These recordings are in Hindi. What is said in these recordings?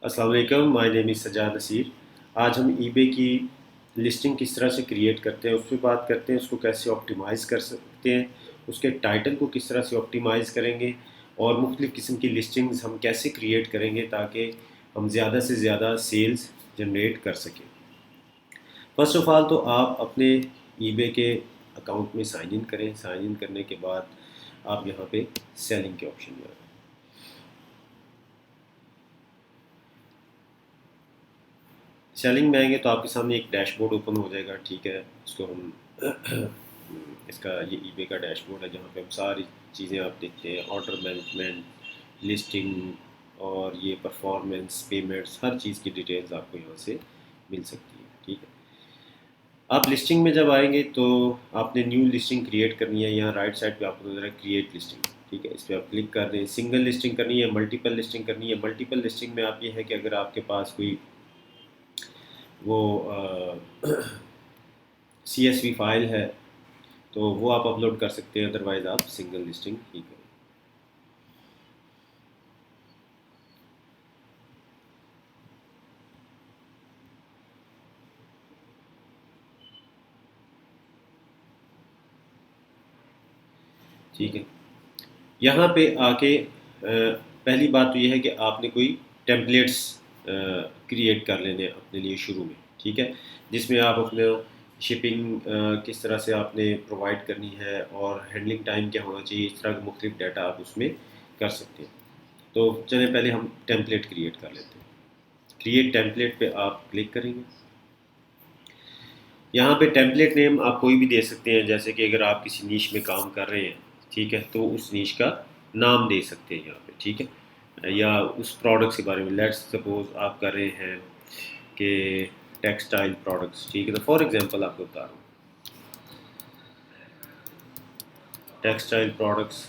अस्सलाम वालेकुम, my name is Sajjad Naseer. आज हम ईबे की लिस्टिंग किस तरह से क्रिएट करते हैं उस पर बात करते हैं। उसको कैसे ऑप्टिमाइज़ कर सकते हैं, उसके टाइटल को किस तरह से ऑप्टिमाइज़ करेंगे और मुख्तलिफ़ किस्म की लिस्टिंग्स हम कैसे क्रिएट करेंगे ताकि हम ज़्यादा से ज़्यादा सेल्स जनरेट कर सकें। फ़र्स्ट ऑफ़ ऑल तो आप अपने ईबे के अकाउंट में साइन इन करें। साइन इन करने के बाद आप यहाँ पे सेलिंग के ऑप्शन में आएँ। सेलिंग में आएंगे तो आपके सामने एक डैशबोर्ड ओपन हो जाएगा। ठीक है, इसको हम इसका ये ईबे का डैशबोर्ड है जहाँ पे हम सारी चीज़ें आप देखते हैं, ऑर्डर मैनेजमेंट, लिस्टिंग और ये परफॉर्मेंस, पेमेंट्स, हर चीज़ की डिटेल्स आपको यहाँ से मिल सकती है। ठीक है, आप लिस्टिंग में जब आएंगे तो आपने न्यू लिस्टिंग क्रिएट करनी है। यहाँ राइट साइड पे आपको नजर है क्रिएट लिस्टिंग। ठीक है, इस पर आप क्लिक कर दें। सिंगल लिस्टिंग करनी है, मल्टीपल लिस्टिंग करनी है। मल्टीपल लिस्टिंग में आप ये है कि अगर आपके पास कोई वो CSV फाइल है तो वो आप अपलोड कर सकते हैं, अदरवाइज़ आप सिंगल लिस्टिंग ही करें। ठीक है, यहाँ पे आके पहली बात तो ये है कि आपने कोई टेम्पलेट्स क्रिएट कर लेने हैं अपने लिए शुरू में। ठीक है, जिसमें आप अपने शिपिंग किस तरह से आपने प्रोवाइड करनी है और हैंडलिंग टाइम क्या होना चाहिए, इस तरह के मुख्तलिफ डाटा आप उसमें कर सकते हैं। तो चलिए पहले हम टेम्पलेट क्रिएट कर लेते हैं। क्रिएट टेम्पलेट पे आप क्लिक करेंगे। यहाँ पे टेम्पलेट नेम आप कोई भी दे सकते हैं, जैसे कि अगर आप किसी नीश में काम कर रहे हैं, ठीक है, तो उस नीश का नाम दे सकते हैं यहाँ पे। ठीक है, या उस प्रोडक्ट्स के बारे में, लेट्स सपोज आप कर रहे हैं कि टेक्सटाइल प्रोडक्ट्स। ठीक है, तो फॉर एग्जांपल आपको बता रहा हूँ टेक्सटाइल प्रोडक्ट्स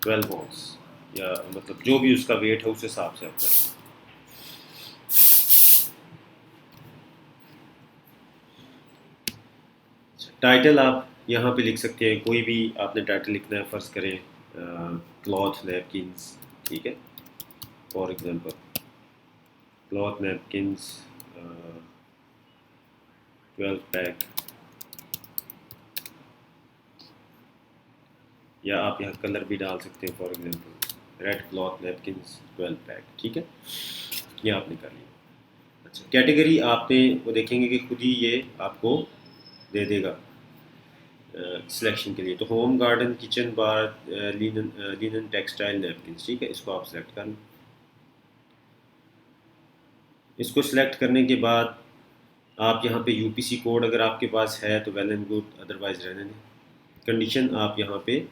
12 ounce, या मतलब जो भी उसका वेट है उस हिसाब से आप करें। टाइटल आप यहाँ पे लिख सकते हैं, कोई भी आपने टाइटल लिखना है, फ़र्ज़ करें क्लॉथ नैपकिन्स। ठीक है, for example cloth napkins 12 pack, या आप यहाँ कलर भी डाल सकते हैं, for example red cloth napkins 12 pack. ठीक है, ये आपने कर लिया। अच्छा, कैटेगरी आपने वो देखेंगे कि खुद ही ये आपको दे देगा सिलेक्शन के लिए। तो होम गार्डन किचन बार लिनन टेक्सटाइल नैपकिन्स। ठीक है, इसको आप सेलेक्ट कर लें। इसको सिलेक्ट करने के बाद आप यहाँ पे UPC कोड अगर आपके पास है तो वेल एंड गुड, अदरवाइज रहने दें। कंडीशन आप यहाँ पे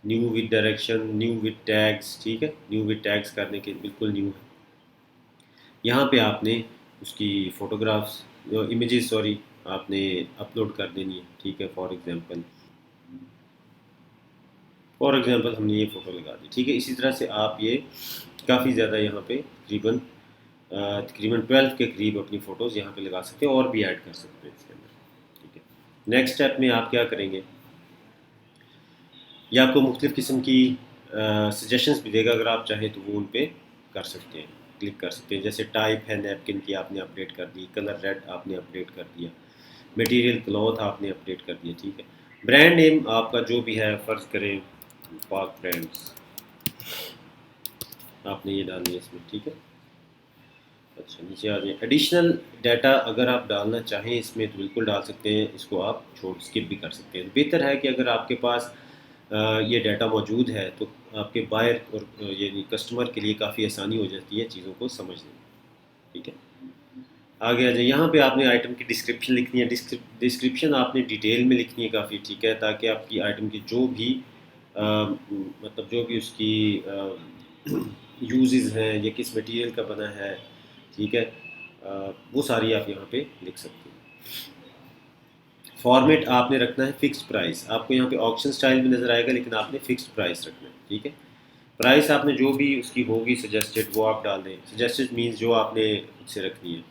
new with direction, new with tags. ठीक है, न्यू विद टैग्स करने के बिल्कुल न्यू है। यहाँ पे आपने उसकी फ़ोटोग्राफ्स, इमेजेस सॉरी, आपने अपलोड कर देनी है। ठीक है, फॉर एग्ज़ाम्पल हमने ये फ़ोटो लगा दी। ठीक है, इसी तरह से आप ये काफ़ी ज़्यादा यहाँ पे तकरीबन 12 के करीब अपनी फ़ोटोज़ यहाँ पे लगा सकते हैं और भी ऐड कर सकते हैं इसके अंदर। ठीक है, नेक्स्ट स्टेप में आप क्या करेंगे, ये आपको मुख्तलिफ़ किस्म की सजेशंस भी देगा, अगर आप चाहें तो वो उन पे कर सकते हैं, क्लिक कर सकते हैं। जैसे टाइप है नैपकिन की, आपने अपडेट कर दी। कलर रेड आपने अपडेट कर दिया। मटेरियल क्लॉथ आपने अपडेट कर दिया। ठीक है, ब्रांड नेम आपका जो भी है, फ़र्ज़ करें पाक ब्रांड्स, आपने ये डाल दिया इसमें। ठीक है, अच्छा नीचे आ जाए। एडिशनल डाटा अगर आप डालना चाहें इसमें तो बिल्कुल डाल सकते हैं, इसको आप छोड़ स्किप भी कर सकते हैं। बेहतर है कि अगर आपके पास ये डाटा मौजूद है तो आपके बायर और यानी कस्टमर के लिए काफ़ी आसानी हो जाती है चीज़ों को समझने में। ठीक है, आगे आ जाए। यहाँ पे आपने आइटम की डिस्क्रिप्शन लिखनी है। डिस्क्रिप्शन आपने डिटेल में लिखनी है काफ़ी। ठीक है, ताकि आपकी आइटम की जो भी मतलब जो भी उसकी यूजेस हैं, ये किस मटेरियल का बना है। ठीक है, वो सारी आप यहाँ पे लिख सकते हैं। फॉर्मेट आपने रखना है फिक्स्ड प्राइस। आपको यहाँ पे ऑक्शन स्टाइल भी नज़र आएगा, लेकिन आपने फिक्स्ड प्राइस रखना है। ठीक है, प्राइस आपने जो भी उसकी होगी सजेस्टेड वो आप डाल दें। सजेस्टेड मीन्स जो आपने खुद से रखनी है।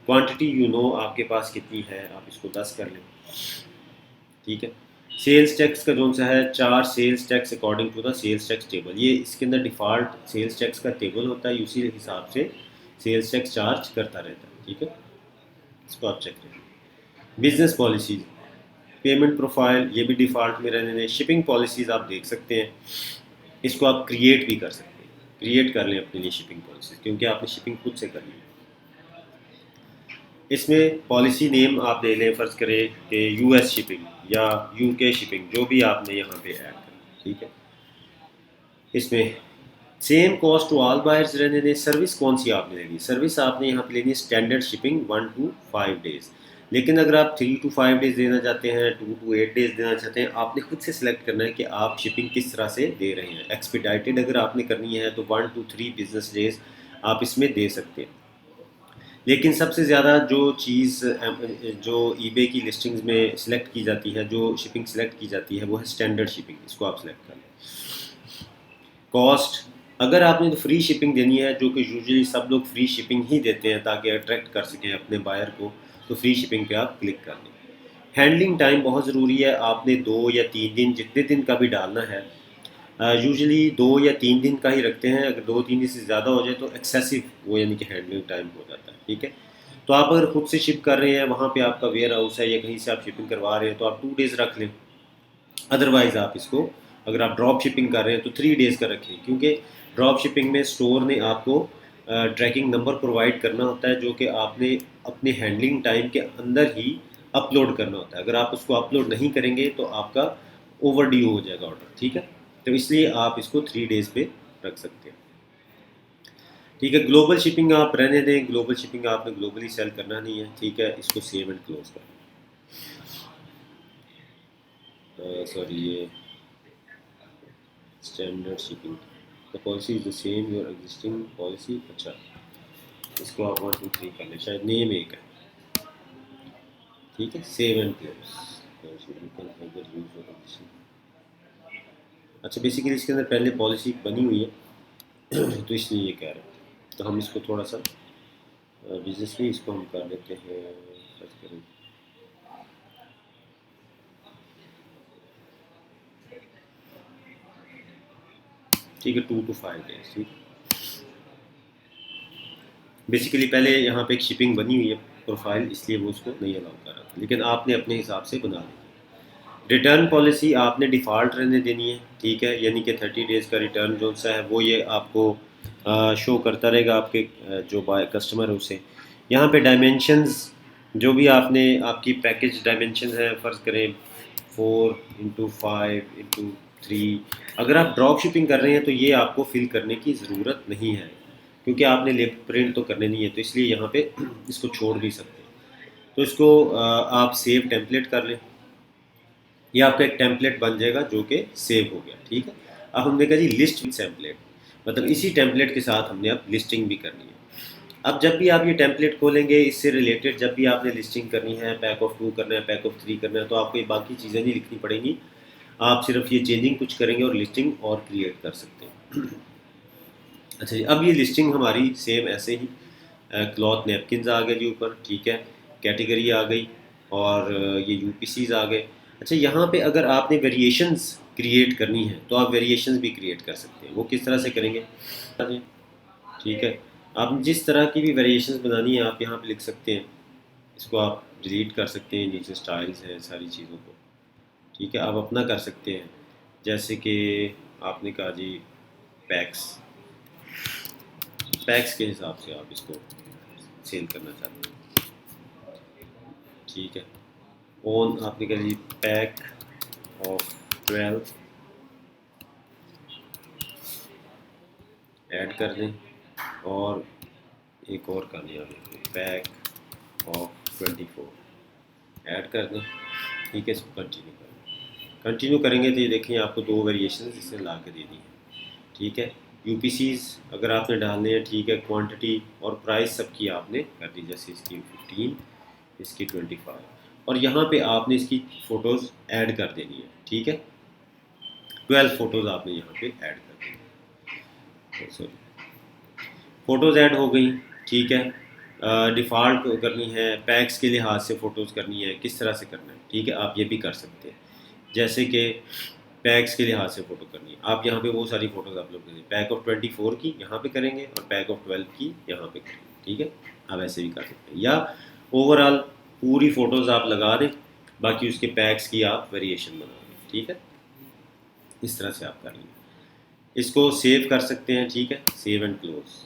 क्वांटिटी आपके पास कितनी है, आप इसको 10 कर लें। ठीक है, सेल्स टैक्स का जो सा है 4 sales tax according to the sales tax table, ये इसके अंदर डिफ़ॉल्ट सेल्स टैक्स का टेबल होता है, उसी हिसाब से सेल्स टैक्स चार्ज करता रहता है, ठीक है, इसको आप चेक करें। बिजनेस पॉलिसीज, पेमेंट प्रोफाइल ये भी डिफ़ॉल्ट में रहने दें। शिपिंग पॉलिसीज़ आप देख सकते हैं, इसको आप क्रिएट भी कर सकते हैं, क्रिएट कर लें अपने लिए शिपिंग पॉलिसीज़, क्योंकि आपने शिपिंग खुद से करनी है। इसमें पॉलिसी नेम आप दे लें, फ़र्ज़ करें कि यूएस शिपिंग या यूके शिपिंग, जो भी आपने यहाँ पे ऐड करना, ठीक है। इसमें same cost to all buyers रहने दें। सर्विस कौन सी आपने लेनी है, सर्विस आपने यहाँ पे लेनी है स्टैंडर्ड शिपिंग 1 to 5 डेज़। लेकिन अगर आप 3 to 5 डेज़ देना चाहते हैं, 2 to 8 डेज़ देना चाहते हैं, आपने खुद से सिलेक्ट करना है कि आप शिपिंग किस तरह से दे रहे हैं। एक्सपीडाइटेड अगर आपने करनी है तो 1 to 3 बिजनेस डेज़ आप इसमें दे सकते हैं। लेकिन सबसे ज़्यादा जो चीज़ जो ईबे की लिस्टिंग्स में सिलेक्ट की जाती है, जो शिपिंग सिलेक्ट की जाती है, वो है स्टैंडर्ड शिपिंग, इसको आप सिलेक्ट कर लें। कॉस्ट, अगर आपने तो फ्री शिपिंग देनी है, जो कि यूजुअली सब लोग फ्री शिपिंग ही देते हैं ताकि अट्रैक्ट कर सकें अपने बायर को, तो फ्री शिपिंग पे आप क्लिक कर लें। हैंडलिंग टाइम बहुत ज़रूरी है, आपने 2 या 3 दिन, जितने दिन का भी डालना है, यूजुअली 2 या 3 दिन का ही रखते हैं। अगर 2-3 दिन से ज़्यादा हो जाए तो एक्सेसिव वो यानी कि हैंडलिंग टाइम हो जाता है, ठीक है। तो आप अगर खुद से शिप कर रहे हैं, वहाँ पे आपका वेयर हाउस है या कहीं से आप शिपिंग करवा रहे हैं, तो आप 2 डेज़ रख लें। अदरवाइज़ आप इसको, अगर आप ड्रॉप शिपिंग कर रहे हैं तो 3 डेज़ का रखें, क्योंकि ड्रॉप शिपिंग में स्टोर ने आपको ट्रैकिंग नंबर प्रोवाइड करना होता है, जो कि आपने अपने हैंडलिंग टाइम के अंदर ही अपलोड करना होता है। अगर आप उसको अपलोड नहीं करेंगे तो आपका ओवर ड्यू हो जाएगा ऑर्डर, ठीक है। तो इसलिए आप इसको 3 डेज़ पे रख सकते हैं, ठीक है। ग्लोबल शिपिंग आप रहने दें, ग्लोबल शिपिंग आपने ग्लोबली सेल करना नहीं है, ठीक है। इसको सेव एंड क्लोज कर, सॉरी ये standard shipping, the policy is the same your existing policy. अच्छा, इसको आप 1 2 3 कर लें, शायद नेम एक है, ठीक है। Save and close. अच्छा, बेसिकली इसके अंदर पहले पॉलिसी बनी हुई है तो इसलिए ये कह रहे हैं। तो हम इसको थोड़ा सा बिजनेस में इसको हम कर लेते हैं, सर्च करें, ठीक है, 2 to 5 डेज, ठीक है। बेसिकली पहले यहाँ पे एक शिपिंग बनी हुई है प्रोफाइल, इसलिए वो उसको नहीं अलाउ कर रहा था, लेकिन आपने अपने हिसाब से बना ली। रिटर्न पॉलिसी आपने डिफ़ॉल्ट रहने देनी है, ठीक है, यानी कि 30 डेज़ का रिटर्न जो सा है वो ये आपको शो करता रहेगा आपके जो बाय कस्टमर है उसे। यहाँ पे डायमेंशंस, जो भी आपने आपकी पैकेज डायमेंशन है, फ़र्ज़ करें 4x5x3, अगर आप ड्रॉप शिपिंग कर रहे हैं तो ये आपको फिल करने की ज़रूरत नहीं है, क्योंकि आपने लेब प्रिंट तो करने नहीं है, तो इसलिए यहाँ पे इसको छोड़ भी सकते हैं। तो इसको आप सेव टेम्पलेट कर लें, ये आपका एक टेम्पलेट बन जाएगा जो कि सेव हो गया, ठीक है। अब हमने कहा जी लिस्ट विद टेम्पलेट, मतलब इसी टेम्पलेट के साथ हमने अब लिस्टिंग भी करनी है। अब जब भी आप ये टेम्पलेट खोलेंगे, इससे रिलेटेड जब भी आपने लिस्टिंग करनी है, पैक ऑफ 2 करना है, पैक ऑफ 3 करना है, तो आपको ये बाकी चीज़ें नहीं लिखनी पड़ेंगी, आप सिर्फ ये चेंजिंग कुछ करेंगे और लिस्टिंग और क्रिएट कर सकते हैं। अच्छा जी, अब ये लिस्टिंग हमारी सेम ऐसे ही क्लॉथ नैपकिन्स आ गए जी ऊपर, ठीक है, कैटेगरी आ गई और ये यूपीसीज आ गए। अच्छा, यहाँ पे अगर आपने वेरिएशंस क्रिएट करनी है तो आप वेरिएशंस भी क्रिएट कर सकते हैं। वो किस तरह से करेंगे, ठीक है। आप जिस तरह की भी वेरिएशंस बनानी है आप यहाँ पे लिख सकते हैं, इसको आप डिलीट कर सकते हैं, नीचे स्टाइल्स हैं सारी चीज़ों को, ठीक है, आप अपना कर सकते हैं। जैसे कि आपने कहा जी पैक्स, पैक्स के हिसाब से आप इसको सेल करना चाहते हैं, ठीक है। ओन आपने कह ली पैक ऑफ 12 ऐड कर दें, और एक और कामयाबी पैक ऑफ 24 ऐड कर दें, ठीक है। इसको कंटिन्यू करें, कंटिन्यू करेंगे तो ये देखें आपको 2 वेरिएशन इससे ला के दे दी है, ठीक है। यूपीसीज अगर आपने डालने हैं, ठीक है, क्वांटिटी और प्राइस सबकी आपने कर दी, जैसे इसकी 15, इसकी 25, और यहाँ पे आपने इसकी फ़ोटोज़ ऐड कर देनी है, ठीक है। 12 फ़ोटोज़ आपने यहाँ पे ऐड कर देनी, सॉरी, फ़ोटोज़ ऐड हो गई, ठीक है। डिफ़ॉल्ट करनी है, पैक्स के लिहाज से फ़ोटोज़ करनी है, किस तरह से करना है, ठीक है, आप ये भी कर सकते हैं। जैसे कि पैक्स के लिहाज से फ़ोटो करनी है, आप यहाँ पे वो सारी फ़ोटोज़ अपलोड करेंगे। पैक ऑफ 24 की यहाँ पे करेंगे और पैक ऑफ 12 की यहाँ पे करेंगे, ठीक है। आप ऐसे भी कर सकते हैं, या ओवरऑल पूरी फ़ोटोज़ आप लगा दें, बाकी उसके पैक्स की आप वेरिएशन बना दें, ठीक है। इस तरह से आप कर लेंगे। इसको सेव कर सकते हैं, ठीक है, सेव एंड क्लोज।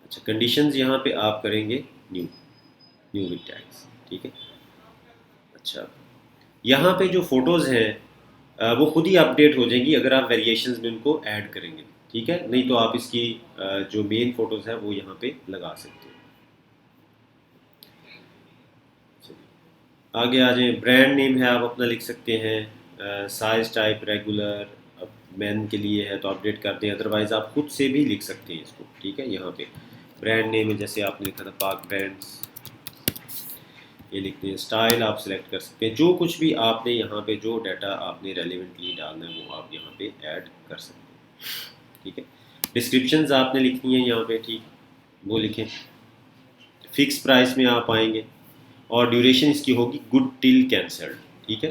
अच्छा, कंडीशंस यहाँ पे आप करेंगे न्यू, न्यू विद टैग्स, ठीक है। अच्छा, यहाँ पे जो फ़ोटोज़ हैं वो खुद ही अपडेट हो जाएंगी अगर आप वेरिएशंस में उनको ऐड करेंगे, ठीक है। नहीं तो आप इसकी जो मेन फ़ोटोज़ हैं वो यहाँ पे लगा सकते हैं। आगे आ जाए, ब्रांड नेम है आप अपना लिख सकते हैं, साइज़ टाइप रेगुलर, अब मैन के लिए है तो अपडेट कर दें, अदरवाइज़ आप खुद से भी लिख सकते हैं इसको, ठीक है। यहाँ पे ब्रांड नेम है, जैसे आपने लिखा था पाक ब्रांड्स, ये लिखते हैं। स्टाइल आप सिलेक्ट कर सकते हैं, जो कुछ भी आपने यहाँ पे जो डाटा आपने रेलिवेंटली डालना है वो आप यहाँ पे ऐड कर सकते हैं, ठीक है। डिस्क्रिप्शंस आपने लिखनी है यहाँ पे, ठीक, वो लिखें। फिक्स प्राइस में आप आएंगे और ड्यूरेशन इसकी होगी गुड टिल कैंसल्ड, ठीक है।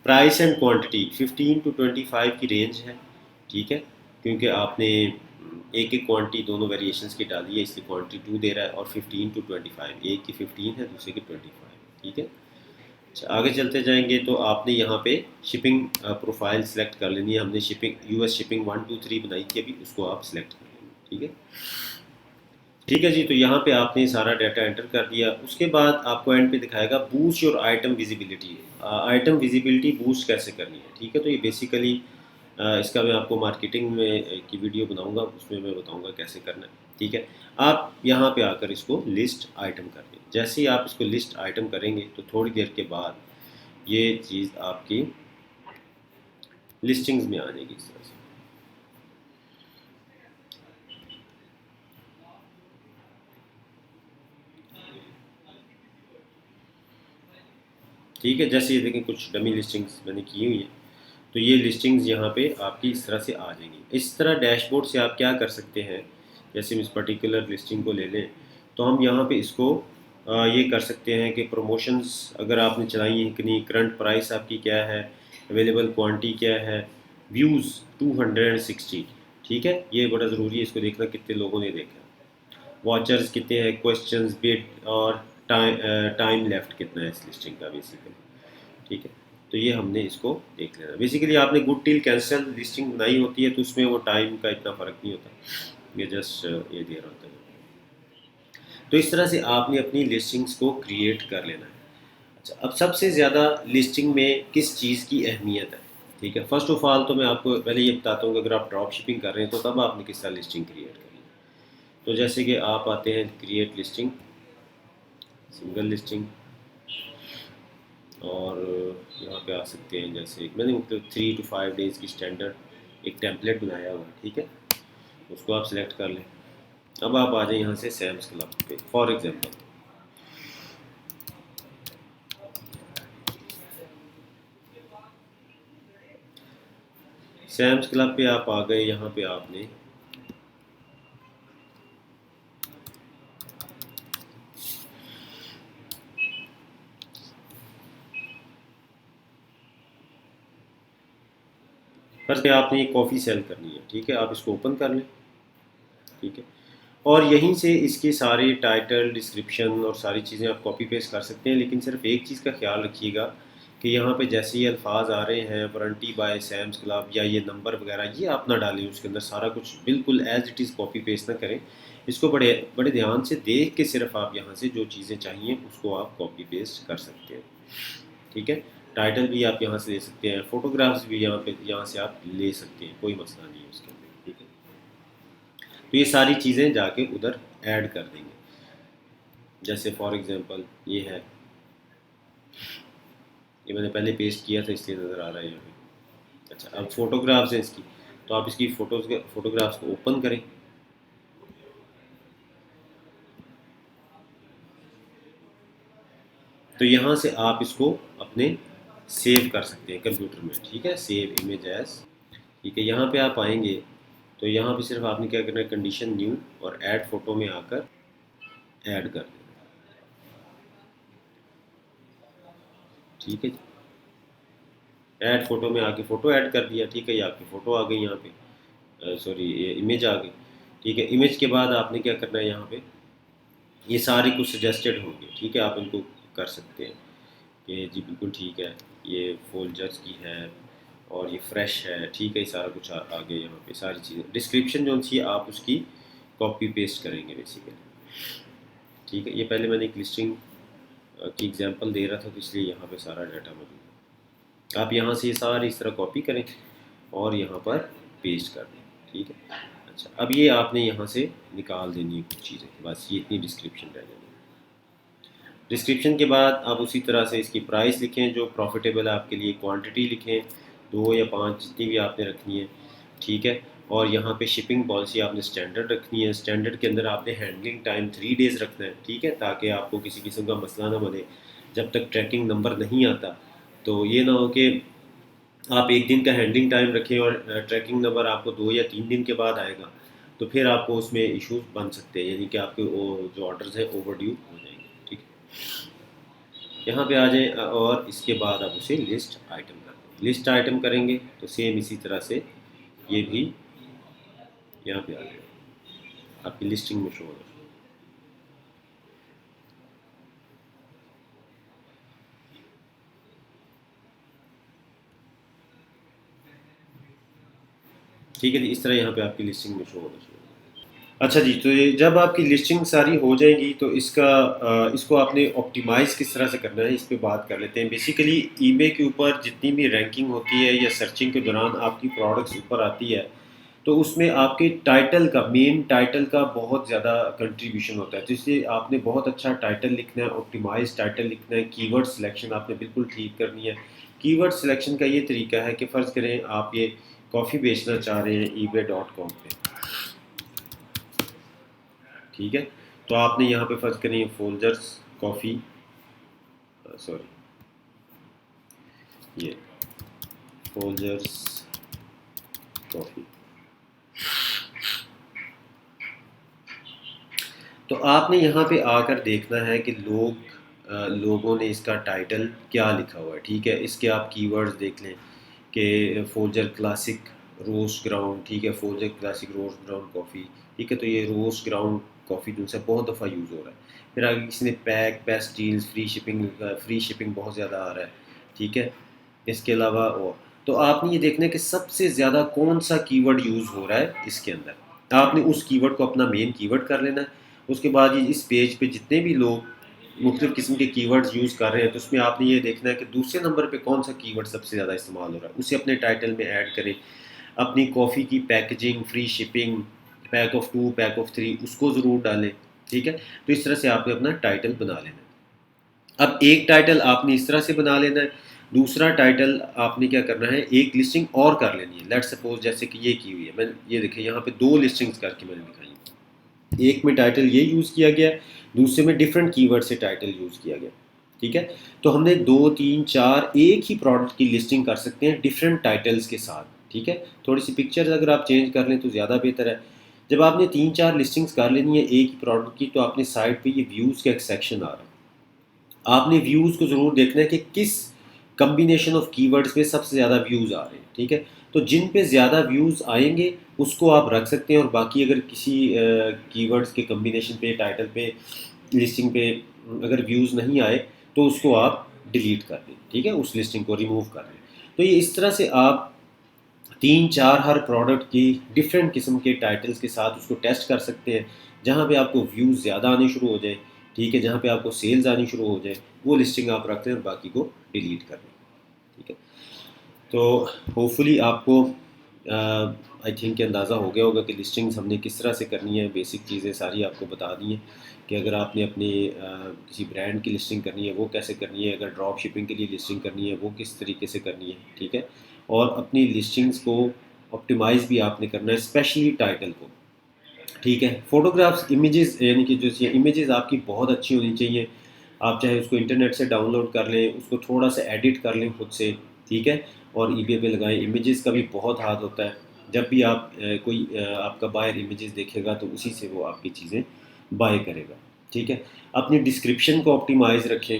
प्राइस एंड क्वांटिटी 15 टू 25 की रेंज है, ठीक है, क्योंकि आपने एक एक क्वांटिटी दोनों वेरिएशंस की डाली है, इसलिए क्वांटिटी 2 दे रहा है, और 15 टू 25, एक की 15 है दूसरे की 25, ठीक है। अच्छा, आगे चलते जाएंगे तो आपने यहाँ पे शिपिंग प्रोफाइल सेलेक्ट कर लेनी है। हमने शिपिंग यूएस शिपिंग 1 2 3 बनाई थी अभी, उसको आप सिलेक्ट कर लेंगे, ठीक है। ठीक है जी, तो यहाँ पे आपने सारा डाटा एंटर कर दिया। उसके बाद आपको एंड पे दिखाएगा boost your item visibility. Item visibility boost कैसे करनी है, ठीक है। तो ये बेसिकली इसका मैं आपको मार्केटिंग में की वीडियो बनाऊंगा, उसमें मैं बताऊंगा कैसे करना है, ठीक है। आप यहाँ पे आकर इसको लिस्ट आइटम कर दें। जैसे ही आप इसको लिस्ट आइटम करेंगे तो थोड़ी देर के बाद ये चीज़ आपकी लिस्टिंग्स में आ जाएगी इस तरह से। ठीक है, जैसे ये देखें कुछ डमी लिस्टिंग्स मैंने की हुई हैं, तो ये लिस्टिंग्स यहाँ पे आपकी इस तरह से आ जाएंगी। इस तरह डैशबोर्ड से आप क्या कर सकते हैं, जैसे हम इस पर्टिकुलर लिस्टिंग को ले लें तो हम यहाँ पे इसको ये कर सकते हैं कि प्रमोशंस अगर आपने चलाई हैं कितनी, करंट प्राइस आपकी क्या है, अवेलेबल क्वांटिटी क्या है, व्यूज़ 260, ठीक है। ये बड़ा ज़रूरी है, इसको देखना कितने लोगों ने देखा, वॉचर्स कितने हैं, क्वेश्चंस, बिड, और टाइम लेफ्ट कितना है इस लिस्टिंग का बेसिकली, ठीक है। तो ये हमने इसको देख लेना। बेसिकली आपने गुड टिल कैंसल लिस्टिंग बनाई होती है तो उसमें वो टाइम का इतना फ़र्क नहीं होता, ये जस्ट ये दे रहा होता है। तो इस तरह से आपने अपनी लिस्टिंग्स को क्रिएट कर लेना है। अच्छा, अब सबसे ज़्यादा लिस्टिंग में किस चीज़ की अहमियत है, ठीक है। फर्स्ट ऑफ ऑल तो मैं आपको पहले ये बताता हूँ कि अगर आप ड्रॉप शिपिंग कर रहे हैं तो तब आपने किस तरह लिस्टिंग क्रिएट करनी है। तो जैसे कि आप आते हैं क्रिएट लिस्टिंग, सिंगल लिस्टिंग, और यहाँ पे आ सकते हैं, जैसे मैंने मतलब 3 to 5 डेज़ की स्टैंडर्ड एक टेम्पलेट बनाया हुआ है, ठीक है। उसको आप सिलेक्ट कर लें। अब आप आ जाए यहाँ से सैम्स क्लब पे फॉर एग्जांपल। सैम्स क्लब पे आप आ गए, यहाँ पे आपने फर्स्ट आपने एक कॉफ़ी सेल करनी है, ठीक है। आप इसको ओपन कर लें, ठीक है, और यहीं से इसके सारे टाइटल, डिस्क्रिप्शन और सारी चीज़ें आप कॉपी पेस्ट कर सकते हैं। लेकिन सिर्फ एक चीज़ का ख्याल रखिएगा कि यहाँ पे जैसे ये अल्फाज आ रहे हैं वारंटी बाय सैम्स क्लब या ये नंबर वगैरह, ये आप ना डालें उसके अंदर, सारा कुछ बिल्कुल as it is copy paste ना करें। इसको बड़े बड़े ध्यान से देख के सिर्फ आप यहाँ से जो चीज़ें चाहिए उसको आप कॉपी पेस्ट कर सकते हैं, ठीक है। टाइटल भी आप यहाँ से ले सकते हैं, फ़ोटोग्राफ्स भी यहाँ से आप ले सकते हैं, कोई मसला नहीं है उसके अंदर, ठीक है। तो ये सारी चीज़ें जाके उधर ऐड कर देंगे। जैसे फॉर एग्जांपल ये है, ये मैंने पहले पेस्ट किया था इसलिए नज़र आ रहा है यहाँ पे। अच्छा, अब फोटोग्राफ्स हैं इसकी, तो आप इसकी फ़ोटोग्राफ्स को ओपन करें। तो यहाँ से आप इसको अपने सेव कर सकते हैं कंप्यूटर में, ठीक है, सेव इमेज एज, ठीक है। यहाँ पे आप आएंगे तो यहाँ पे सिर्फ आपने क्या करना है, कंडीशन न्यू और ऐड फोटो में आकर ऐड कर देना। ठीक है जी। ऐड फ़ोटो में आके फ़ोटो ऐड कर दिया, ठीक है, ये आपकी फ़ोटो आ गई यहाँ पे, सॉरी ये इमेज आ गई, ठीक है। इमेज के बाद आपने क्या करना है, यहाँ पे ये सारे कुछ सजेस्टेड होंगे, ठीक है, आप इनको कर सकते हैं कि जी बिल्कुल ठीक है, ये फोल्जर्स की है और ये फ्रेश है, ठीक है, ये सारा कुछ आ गया यहाँ पे, सारी चीज़ें डिस्क्रिप्शन जो सी आप उसकी कॉपी पेस्ट करेंगे बेसिकली, ठीक है। ये पहले मैंने एक लिस्टिंग की एग्जांपल दे रहा था, तो इसलिए यहाँ पे सारा डाटा मौजूद है। आप यहाँ से ये सारी इस तरह कॉपी करें और यहाँ पर पेस्ट कर दें, ठीक है। अच्छा, अब ये आपने यहाँ से निकाल देनी है कुछ चीज़ें, बस ये इतनी डिस्क्रिप्शन रह जाएगी। डिस्क्रिप्शन के बाद आप उसी तरह से इसकी प्राइस लिखें जो प्रॉफिटेबल है आपके लिए, क्वांटिटी लिखें 2 या 5 जितनी भी आपने रखनी है, ठीक है। और यहाँ पे शिपिंग पॉलिसी आपने स्टैंडर्ड रखनी है, स्टैंडर्ड के अंदर आपने हैंडलिंग टाइम 3 डेज़ रखना है, ठीक है, ताकि आपको किसी किस्म का मसला ना बने जब तक ट्रैकिंग नंबर नहीं आता। तो ये ना हो कि आप एक दिन का हैंडलिंग टाइम रखें और ट्रैकिंग नंबर आपको 2 या 3 दिन के बाद आएगा, तो फिर आपको उसमें इश्यूज बन सकते हैं, यानी कि आपके जो ऑर्डर्स हैं ओवरड्यू हो जाएंगे, ठीक है। यहाँ पे आ जाएं और इसके बाद आप उसे लिस्ट आइटम कर दें, लिस्ट आइटम करेंगे तो सेम इसी तरह से ये भी यहाँ पे आ जाएगा, आपकी लिस्टिंग में शो होगा। ठीक है जी, इस तरह यहाँ पे आपकी लिस्टिंग में शो होना शुरू होगा। अच्छा जी, तो ये जब आपकी लिस्टिंग सारी हो जाएगी तो इसको आपने ऑप्टिमाइज़ किस तरह से करना है, इस पे बात कर लेते हैं। बेसिकली ईबे के ऊपर जितनी भी रैंकिंग होती है या सर्चिंग के दौरान आपकी प्रोडक्ट्स ऊपर आती है, तो उसमें आपके टाइटल का, मेन टाइटल का बहुत ज़्यादा कंट्रीब्यूशन होता है। तो इसलिए आपने बहुत अच्छा टाइटल लिखना है, ऑप्टिमाइज़ टाइटल लिखना है, कीवर्ड सिलेक्शन आपने बिल्कुल ठीक करनी है। कीवर्ड सिलेक्शन का ये तरीका है कि फ़र्ज़ करें आप ये कॉफ़ी बेचना चाह रहे हैं ebay.com पे, ठीक है। तो आपने यहाँ पे फ़र्ज़ करें फोल्जर्स कॉफ़ी, सॉरी ये फोल्जर्स कॉफ़ी, तो आपने यहाँ पे आकर देखना है कि लोगों ने इसका टाइटल क्या लिखा हुआ है, ठीक है। इसके आप कीवर्ड्स देख लें कि फोल्जर क्लासिक रोस्ट ग्राउंड, ठीक है, फोल्जर क्लासिक रोस्ट ग्राउंड कॉफ़ी, ठीक है। तो ये रोस्ट ग्राउंड कॉफ़ी जो है बहुत दफ़ा यूज़ हो रहा है। फिर आगे किसी ने pack, best deals, free shipping बहुत ज़्यादा आ रहा है, ठीक है। इसके अलावा और तो आपने ये देखना है कि सबसे ज़्यादा कौन सा कीवर्ड यूज़ हो रहा है इसके अंदर, आपने उस कीवर्ड को अपना मेन कीवर्ड कर लेना है। उसके बाद ये इस पेज पे जितने भी लोग मुख्तलिफ़ किस्म के कीवर्ड्स यूज़ कर रहे हैं, तो उसमें आपने ये देखना है कि दूसरे नंबर पे कौन सा कीवर्ड सबसे ज़्यादा इस्तेमाल हो रहा है, उसे अपने टाइटल में ऐड करें। अपनी कॉफ़ी की packaging, free shipping, pack of 2, pack of 3 उसको ज़रूर डालें, ठीक है। तो इस तरह से आपने अपना टाइटल बना लेना है। अब एक टाइटल आपने इस तरह से बना लेना है, दूसरा टाइटल आपने क्या करना है, एक लिस्टिंग और कर लेनी है। लेट्स सपोज जैसे कि ये की हुई है, मैं ये देखिए यहाँ पे 2 लिस्टिंग्स करके मैंने दिखाई है। एक में टाइटल ये यूज़ किया गया, दूसरे में डिफरेंट कीवर्ड से टाइटल यूज़ किया गया, ठीक है। तो हमने 2, 3, 4 एक ही प्रोडक्ट की लिस्टिंग कर सकते हैं डिफरेंट टाइटल्स के साथ, ठीक है। थोड़ी सी पिक्चर्स अगर आप चेंज कर लें तो ज़्यादा बेहतर है। जब आपने 3, 4 लिस्टिंग्स कर लेनी है एक ही प्रोडक्ट की, तो आपने साइड पे ये व्यूज़ का एक सेक्शन आ रहा है। आपने व्यूज़ को ज़रूर देखना है कि किस कम्बिनेशन ऑफ कीवर्ड्स में सबसे ज़्यादा व्यूज़ आ रहे हैं, ठीक है। तो जिन पे ज़्यादा व्यूज़ आएंगे उसको आप रख सकते हैं, और बाकी अगर किसी कीवर्ड्स के कम्बिनेशन पे, टाइटल पे, लिस्टिंग पे अगर व्यूज़ नहीं आए तो उसको आप डिलीट कर दें, ठीक है, उस लिस्टिंग को रिमूव कर दें। तो ये इस तरह से आप 3, 4 हर प्रोडक्ट की डिफरेंट किस्म के टाइटल्स के साथ उसको टेस्ट कर सकते हैं। जहाँ पे आपको व्यूज़ ज़्यादा आने शुरू हो जाए, ठीक है, जहाँ पे आपको सेल्स आनी शुरू हो जाए, वो लिस्टिंग आप रख दें और बाकी को डिलीट कर दें, ठीक है। तो होपफुली आपको आई थिंक अंदाज़ा हो गया होगा कि लिस्टिंग्स हमने किस तरह से करनी है। बेसिक चीज़ें सारी आपको बता दी हैं कि अगर आपने अपने किसी ब्रांड की लिस्टिंग करनी है वो कैसे करनी है, अगर ड्रॉप शिपिंग के लिए लिस्टिंग करनी है वो किस तरीके से करनी है, ठीक है। और अपनी लिस्टिंग्स को ऑप्टिमाइज़ भी आपने करना है, स्पेशली टाइटल को, ठीक है। फ़ोटोग्राफ्स, इमेजेस, यानी कि जो इमेजेस आपकी बहुत अच्छी होनी चाहिए। आप चाहे उसको इंटरनेट से डाउनलोड कर लें, उसको थोड़ा सा एडिट कर लें खुद से, ठीक है, और ईबे पे लगाएं। इमेजेस का भी बहुत हाथ होता है। जब भी आप कोई आपका बायर इमेजेस देखेगा तो उसी से वो आपकी चीज़ें बाय करेगा, ठीक है। अपनी डिस्क्रिप्शन को ऑप्टिमाइज़ रखें,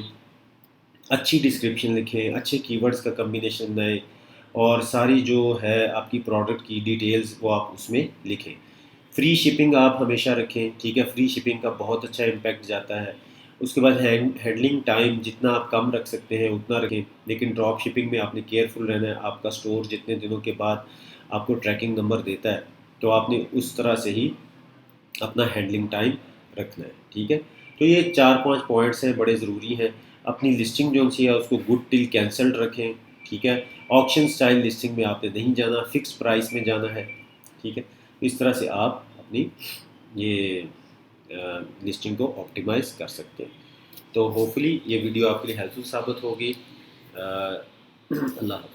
अच्छी डिस्क्रिप्शन लिखें, अच्छे कीवर्ड्स का कम्बिनेशन दें, और सारी जो है आपकी प्रोडक्ट की डिटेल्स वो आप उसमें लिखें। फ्री शिपिंग आप हमेशा रखें, ठीक है, फ्री शिपिंग का बहुत अच्छा इम्पैक्ट जाता है। उसके बाद हैंडलिंग टाइम जितना आप कम रख सकते हैं उतना रखें, लेकिन ड्रॉप शिपिंग में आपने केयरफुल रहना है। आपका स्टोर जितने दिनों के बाद आपको ट्रैकिंग नंबर देता है, तो आपने उस तरह से ही अपना हैंडलिंग टाइम रखना है, ठीक है। तो ये 4-5 पॉइंट्स हैं, बड़े ज़रूरी हैं। अपनी लिस्टिंग जो सी है उसको गुड टिल कैंसल्ड रखें, ठीक है। ऑक्शन स्टाइल लिस्टिंग में आपने नहीं जाना, फिक्स प्राइस में जाना है, ठीक है। इस तरह से आप अपनी ये लिस्टिंग को ऑप्टिमाइज़ कर सकते हैं। तो होपफुली ये वीडियो आपके लिए हेल्पफुल साबित होगी। अल्लाह हाफ़िज़।